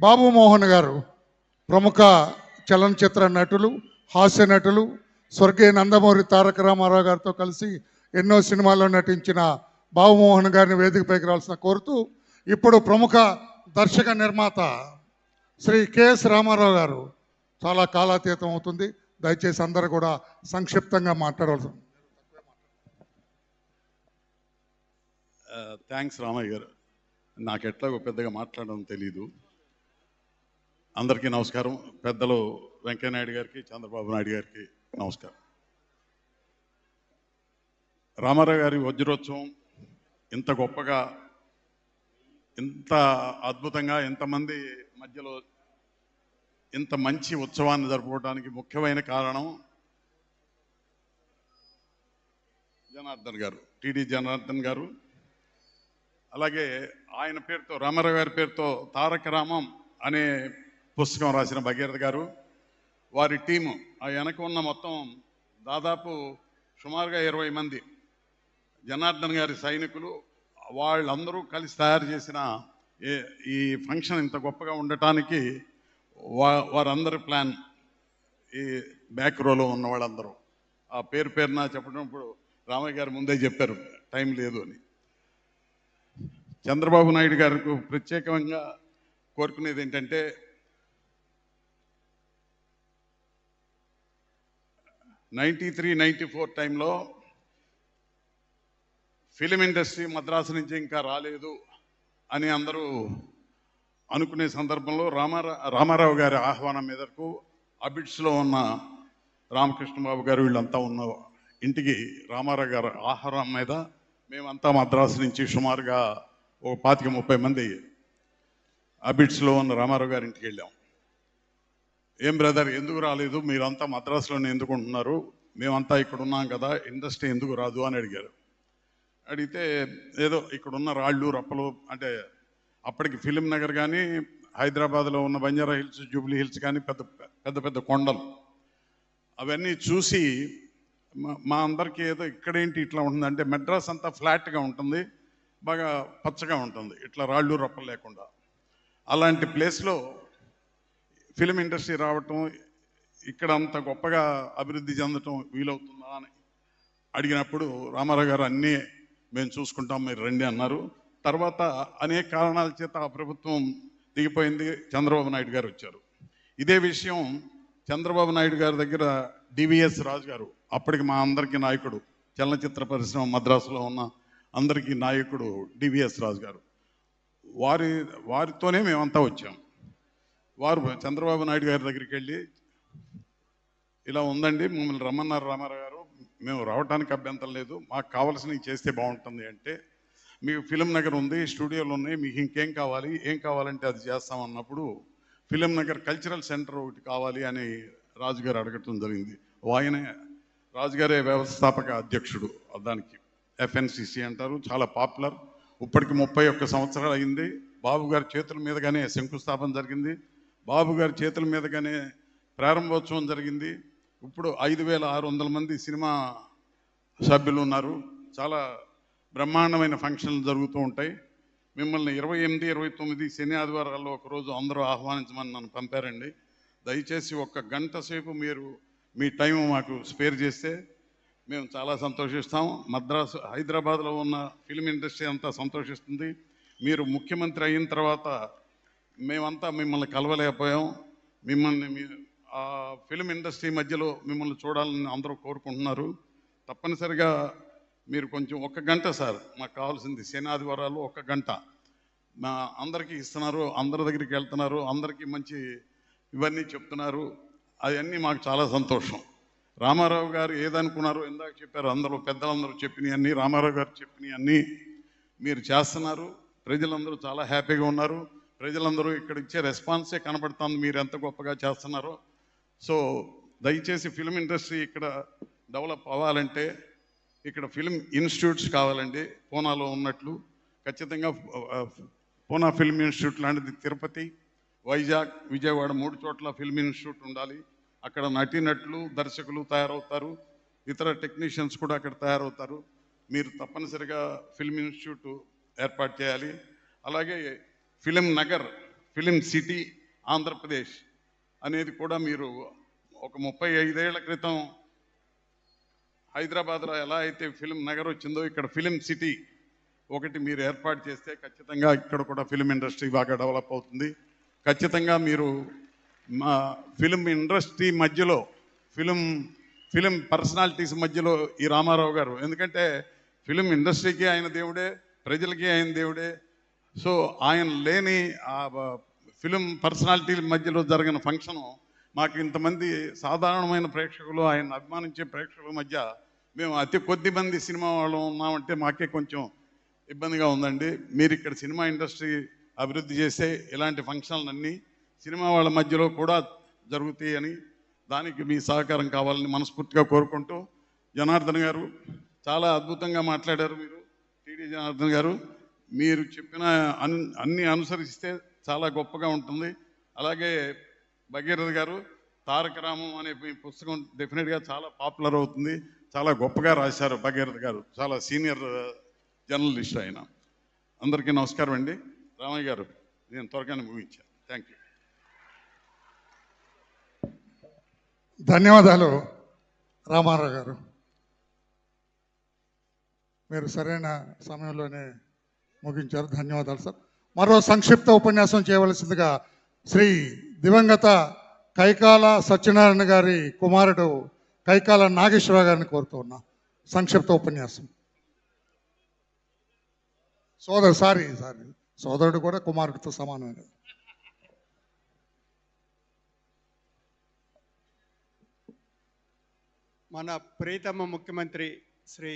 బాబు మోహన్ గారు ప్రముఖ చలనచిత్ర నటులు, హాస్య నటులు, స్వర్గీయ నందమూరి తారక రామారావు గారితో కలిసి ఎన్నో సినిమాల్లో నటించిన బాబు మోహన్ గారిని వేదికపైకి రావాల్సిన కోరుతూ ఇప్పుడు ప్రముఖ దర్శక నిర్మాత శ్రీ కెఎస్ రామారావు గారు చాలా కాలాతీతం అవుతుంది. దయచేసి అందరూ కూడా సంక్షిప్తంగా మాట్లాడవలసి. థ్యాంక్స్ రామయ్య గారు. నాకు ఎట్లాగో పెద్దగా మాట్లాడడం తెలీదు. అందరికీ నమస్కారం. పెద్దలు వెంకయ్యనాయుడు గారికి, చంద్రబాబు నాయుడు గారికి నమస్కారం. రామారావు గారి వజ్రోత్సవం ఇంత గొప్పగా, ఇంత అద్భుతంగా, ఇంతమంది మధ్యలో ఇంత మంచి ఉత్సవాన్ని జరుపుకోవడానికి ముఖ్యమైన కారణం జనార్దన్ గారు, టిడి జనార్దన్ గారు. అలాగే ఆయన పేరుతో, రామారావు గారి పేరుతో తారక రామం అనే పుస్తకం రాసిన భగీరథ గారు, వారి టీము, ఆ వెనక ఉన్న మొత్తం దాదాపు సుమారుగా 20 మంది జనార్దన్ గారి సైనికులు, వాళ్ళందరూ కలిసి తయారు చేసిన ఈ ఫంక్షన్ ఇంత గొప్పగా ఉండటానికి వారందరి ప్లాన్. ఈ బ్యాక్ రోలో ఉన్న వాళ్ళందరూ ఆ పేరున చెప్పడం ఇప్పుడు రామయ్య గారు ముందే చెప్పారు, టైం లేదు అని. చంద్రబాబు నాయుడు గారికి ప్రత్యేకంగా కోరుకునేది ఏంటంటే, 93-94 టైంలో ఫిలిం ఇండస్ట్రీ మద్రాసు నుంచి ఇంకా రాలేదు అని అందరూ అనుకునే సందర్భంలో రామారావు గారి ఆహ్వానం మేరకు అబిడ్స్లో ఉన్న రామకృష్ణబాబు గారు వీళ్ళంతా ఉన్న ఇంటికి రామారావు గారి ఆహారం మీద మేమంతా మద్రాసు నుంచి సుమారుగా ఒక 25-30 మంది అబిడ్స్లో ఉన్న రామారావు గారి ఇంటికి వెళ్ళాం. ఏం బ్రదర్, ఎందుకు రాలేదు? మీరంతా మద్రాసులోనే ఎందుకు ఉంటున్నారు? మేమంతా ఇక్కడ ఉన్నాం కదా, ఇండస్ట్రీ ఎందుకు రాదు అని అడిగారు. అడిగితే ఏదో ఇక్కడున్న రాళ్ళు రప్పలు, అంటే అప్పటికి ఫిలిం నగర్ కానీ, హైదరాబాద్లో ఉన్న బంజారా హిల్స్, జూబ్లీ హిల్స్ కానీ పెద్ద పెద్ద కొండలు, అవన్నీ చూసి మా అందరికీ ఏదో ఇక్కడేంటి ఇట్లా ఉంటుంది అంటే, మెడ్రాస్ అంతా ఫ్లాట్గా ఉంటుంది, బాగా పచ్చగా ఉంటుంది, ఇట్లా రాళ్ళు రప్పలు లేకుండా. అలాంటి ప్లేస్లో ఫిలిం ఇండస్ట్రీ రావటం, ఇక్కడ అంత గొప్పగా అభివృద్ధి చెందటం వీలవుతుందా అని అడిగినప్పుడు రామారావు గారు అన్నీ మేము చూసుకుంటాం, మీరు రండి అన్నారు. తర్వాత అనేక కారణాల చేత ఆ ప్రభుత్వం దిగిపోయింది, చంద్రబాబు నాయుడు గారు వచ్చారు. ఇదే విషయం చంద్రబాబు నాయుడు గారి దగ్గర డివిఎస్ రాజు గారు, అప్పటికి మా అందరికీ నాయకుడు, చలనచిత్ర పరిశ్రమ మద్రాసులో ఉన్న అందరికీ నాయకుడు డివిఎస్ రాజు గారు, వారితోనే మేమంతా వచ్చాం. వారు చంద్రబాబు నాయుడు గారి దగ్గరికి వెళ్ళి, ఇలా ఉందండి, మమ్మల్ని రమ్మన్నారు రామారావు గారు, మేము రావడానికి అభ్యంతరం లేదు, మాకు కావాల్సినవి చేస్తే బాగుంటుంది అంటే, మీకు ఫిలిం నగర్ ఉంది, స్టూడియోలు ఉన్నాయి, మీకు ఇంకేం కావాలి, ఏం కావాలంటే అది చేస్తామన్నప్పుడు ఫిలిం నగర్ కల్చరల్ సెంటర్ ఒకటి కావాలి అని రాజుగారు అడగటం జరిగింది. ఆయనే, రాజుగారే వ్యవస్థాపక అధ్యక్షుడు దానికి, FNCC అంటారు, చాలా పాపులర్. ఇప్పటికి 31 సంవత్సరాలు అయింది. బాబు గారి చేతుల మీదుగానే శంకుస్థాపన జరిగింది, బాబు గారి చేతుల మీదుగానే ప్రారంభోత్సవం జరిగింది. ఇప్పుడు 5,600 మంది సినిమా సభ్యులు ఉన్నారు. చాలా బ్రహ్మాండమైన ఫంక్షన్లు జరుగుతూ ఉంటాయి. మిమ్మల్ని 28, 29 శని ఆదివారాల్లో ఒకరోజు అందరూ ఆహ్వానించమని నన్ను పంపారండి. దయచేసి 1 గంట సేపు మీరు మీ టైం మాకు స్పేర్ చేస్తే మేము చాలా సంతోషిస్తాం. మద్రాసు, హైదరాబాద్లో ఉన్న ఫిలిం ఇండస్ట్రీ అంతా సంతోషిస్తుంది. మీరు ముఖ్యమంత్రి అయిన తర్వాత మేమంతా మిమ్మల్ని కలవలేకపోయాం. మిమ్మల్ని ఆ ఫిలిం ఇండస్ట్రీ మధ్యలో మిమ్మల్ని చూడాలని అందరూ కోరుకుంటున్నారు. తప్పనిసరిగా మీరు కొంచెం 1 గంట సార్, మాకు కావాల్సింది శని ఆదివారాలు 1 గంట మా అందరికీ ఇస్తున్నారు, అందరి దగ్గరికి వెళ్తున్నారు, అందరికీ మంచి ఇవన్నీ చెప్తున్నారు, అవన్నీ మాకు చాలా సంతోషం. రామారావు గారు ఏదనుకున్నారో ఇందాక చెప్పారు, అందరూ పెద్దలందరూ చెప్పినవన్నీ, రామారావు గారు చెప్పినవన్నీ మీరు చేస్తున్నారు. ప్రజలందరూ చాలా హ్యాపీగా ఉన్నారు. ప్రజలందరూ ఇక్కడ ఇచ్చే రెస్పాన్సే కనబడుతుంది మీరు ఎంత గొప్పగా చేస్తున్నారో. సో దయచేసి ఫిలిం ఇండస్ట్రీ ఇక్కడ డెవలప్ అవ్వాలంటే ఇక్కడ ఫిలిం ఇన్స్టిట్యూట్స్ కావాలండి. పూనాలో ఉన్నట్లు ఖచ్చితంగా పూనా ఫిల్మ్ ఇన్స్టిట్యూట్ లాంటిది తిరుపతి, వైజాగ్, విజయవాడ 3 చోట్ల ఫిల్మ్ ఇన్స్టిట్యూట్ ఉండాలి. అక్కడ నటీనటులు, దర్శకులు తయారవుతారు, ఇతర టెక్నీషియన్స్ కూడా అక్కడ తయారవుతారు. మీరు తప్పనిసరిగా ఫిల్మ్ ఇన్స్టిట్యూట్ ఏర్పాటు చేయాలి. అలాగే film Nagar, film city Andhra Pradesh అనేది కూడా మీరు ఒక 35 ఏళ్ల క్రితం హైదరాబాద్లో ఎలా అయితే ఫిలిం నగర్ వచ్చిందో ఇక్కడ ఫిలిం సిటీ ఒకటి మీరు ఏర్పాటు చేస్తే ఖచ్చితంగా ఇక్కడ కూడా ఫిలిం ఇండస్ట్రీ బాగా డెవలప్ అవుతుంది. ఖచ్చితంగా మీరు మా ఫిలిం ఇండస్ట్రీ మధ్యలో ఫిలిం పర్సనాలిటీస్ మధ్యలో ఈ రామారావు గారు, ఎందుకంటే ఫిలిం ఇండస్ట్రీకి ఆయన దేవుడే, ప్రజలకి ఆయన దేవుడే. సో ఆయన లేని ఆ ఫిలిం పర్సనాలిటీల మధ్యలో జరిగిన ఫంక్షను మాకు ఇంతమంది సాధారణమైన ప్రేక్షకులు, ఆయన అభిమానించే ప్రేక్షకుల మధ్య మేము అతి కొద్ది మంది సినిమా వాళ్ళు ఉన్నామంటే మాకే కొంచెం ఇబ్బందిగా ఉందండి. మీరు ఇక్కడ సినిమా ఇండస్ట్రీ అభివృద్ధి చేసే ఇలాంటి ఫంక్షన్లన్నీ సినిమా వాళ్ళ మధ్యలో కూడా జరుగుతాయని, దానికి మీ సహకారం కావాలని మనస్ఫూర్తిగా కోరుకుంటూ, జనార్దన్ గారు చాలా అద్భుతంగా మాట్లాడారు. మీరు టీడీ జనార్దన్ గారు, మీరు చెప్పిన అన్ని అనుసరిస్తే చాలా గొప్పగా ఉంటుంది. అలాగే భగీరథ గారు, తారక రామం అనే మీ పుస్తకం డెఫినెట్గా చాలా పాపులర్ అవుతుంది. చాలా గొప్పగా రాశారు భగీరథ గారు, చాలా సీనియర్ జర్నలిస్ట్ ఆయన. అందరికీ నమస్కారం అండి. రామయ్య గారు, నేను త్వరగానే ముగించాను. Thank you. ధన్యవాదాలు రామారావు గారు. మీరు సరైన సమయంలోనే ముగించారు. ధన్యవాదాలు సార్. మరో సంక్షిప్త ఉపన్యాసం చేయవలసిందిగా శ్రీ దివంగత కైకాల సత్యనారాయణ గారి కుమారుడు కైకాల నాగేశ్వరరావు గారిని కోరుతూ ఉన్నా సంక్షిప్త ఉపన్యాసం. సోదరుడు కూడా కుమారుడితో సమానమే. మన ప్రియతమ ముఖ్యమంత్రి శ్రీ